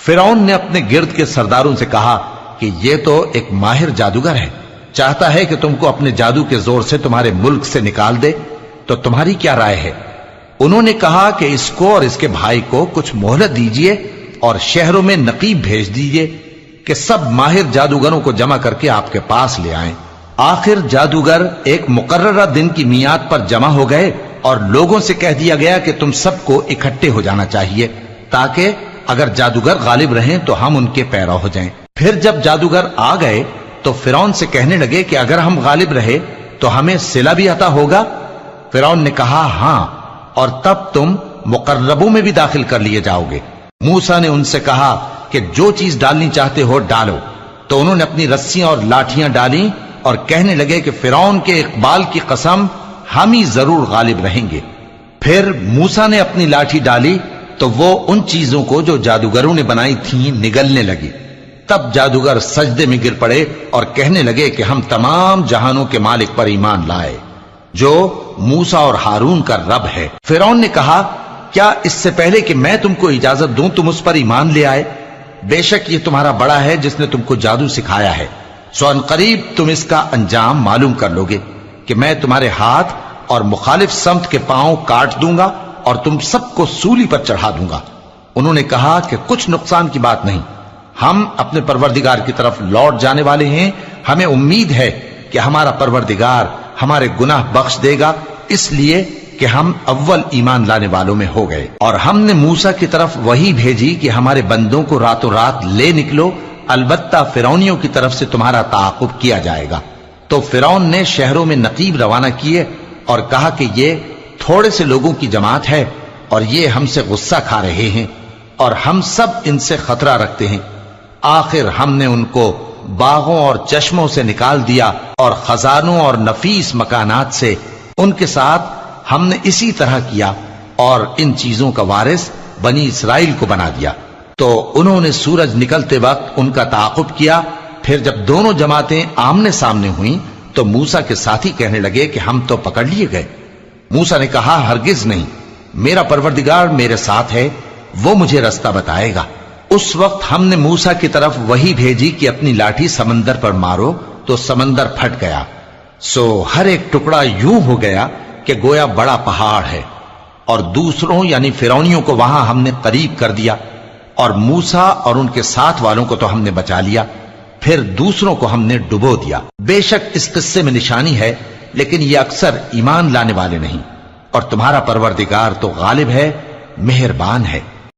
فرعون نے اپنے گرد کے سرداروں سے کہا کہ یہ تو ایک ماہر جادوگر ہے، چاہتا ہے کہ تم کو اپنے جادو کے زور سے تمہارے ملک سے نکال دے، تو تمہاری کیا رائے ہے؟ انہوں نے کہا کہ اس کو اور اس کے بھائی کو کچھ مہلت دیجئے اور شہروں میں نقیب بھیج دیجئے کہ سب ماہر جادوگروں کو جمع کر کے آپ کے پاس لے آئیں۔ آخر جادوگر ایک مقررہ دن کی میعاد پر جمع ہو گئے اور لوگوں سے کہہ دیا گیا کہ تم سب کو اکٹھے ہو جانا چاہیے تاکہ اگر جادوگر غالب رہیں تو ہم ان کے پیرو ہو جائیں۔ پھر جب جادوگر آ گئے تو فرعون سے کہنے لگے کہ اگر ہم غالب رہے تو ہمیں صلہ بھی عطا ہوگا؟ فرعون نے کہا ہاں، اور تب تم مقربوں میں بھی داخل کر لیے جاؤ گے۔ موسیٰ نے ان سے کہا کہ جو چیز ڈالنی چاہتے ہو ڈالو، تو انہوں نے اپنی رسیاں اور لاٹھیاں ڈالیں اور کہنے لگے کہ فرعون کے اقبال کی قسم ہم ہی ضرور غالب رہیں گے۔ پھر موسیٰ نے اپنی لاٹھی ڈالی تو وہ ان چیزوں کو جو جادوگروں نے بنائی تھیں نگلنے لگی۔ تب جادوگر سجدے میں گر پڑے اور کہنے لگے کہ ہم تمام جہانوں کے مالک پر ایمان لائے جو موسیٰ اور ہارون کا رب ہے۔ فرعون نے کہا کیا اس سے پہلے کہ میں تم کو اجازت دوں تم اس پر ایمان لے آئے؟ بے شک یہ تمہارا بڑا ہے جس نے تم کو جادو سکھایا ہے، سو ان قریب تم اس کا انجام معلوم کر لو گے کہ میں تمہارے ہاتھ اور مخالف سمت کے پاؤں کاٹ دوں گا اور تم سب کو سولی پر چڑھا دوں گا۔ انہوں نے کہا کہ کچھ نقصان کی بات نہیں، ہم اپنے پروردگار کی طرف لوٹ جانے والے ہیں، ہمیں امید ہے کہ ہمارا پروردگار ہمارے گناہ بخش دے گا، اس لیے کہ ہم اول ایمان لانے والوں میں ہو گئے۔ اور ہم نے موسیٰ کی طرف وحی بھیجی کہ ہمارے بندوں کو راتوں رات لے نکلو، البتہ فرعونیوں کی طرف سے تمہارا تعاقب کیا جائے گا۔ تو فرعون نے شہروں میں نقیب روانہ کیے اور کہا کہ یہ تھوڑے سے لوگوں کی جماعت ہے اور یہ ہم سے غصہ کھا رہے ہیں اور ہم سب ان سے خطرہ رکھتے ہیں۔ آخر ہم نے ان کو باغوں اور چشموں سے نکال دیا اور خزانوں اور نفیس مکانات سے، ان کے ساتھ ہم نے اسی طرح کیا اور ان چیزوں کا وارث بنی اسرائیل کو بنا دیا۔ تو انہوں نے سورج نکلتے وقت ان کا تعاقب کیا۔ پھر جب دونوں جماعتیں آمنے سامنے ہوئیں تو موسیٰ کے ساتھی کہنے لگے کہ ہم تو پکڑ لیے گئے۔ موسیٰ نے کہا ہرگز نہیں، میرا پروردگار میرے ساتھ ہے، وہ مجھے رستہ بتائے گا۔ اس وقت ہم نے موسیٰ کی طرف وحی بھیجی کہ اپنی لاٹھی سمندر پر مارو، تو سمندر پھٹ گیا، سو ہر ایک ٹکڑا یوں ہو گیا کہ گویا بڑا پہاڑ ہے، اور دوسروں یعنی فرعونیوں کو وہاں ہم نے قریب کر دیا، اور موسیٰ اور ان کے ساتھ والوں کو تو ہم نے بچا لیا، پھر دوسروں کو ہم نے ڈبو دیا۔ بے شک اس قصے میں نشانی ہے، لیکن یہ اکثر ایمان لانے والے نہیں، اور تمہارا پروردگار تو غالب ہے، مہربان ہے۔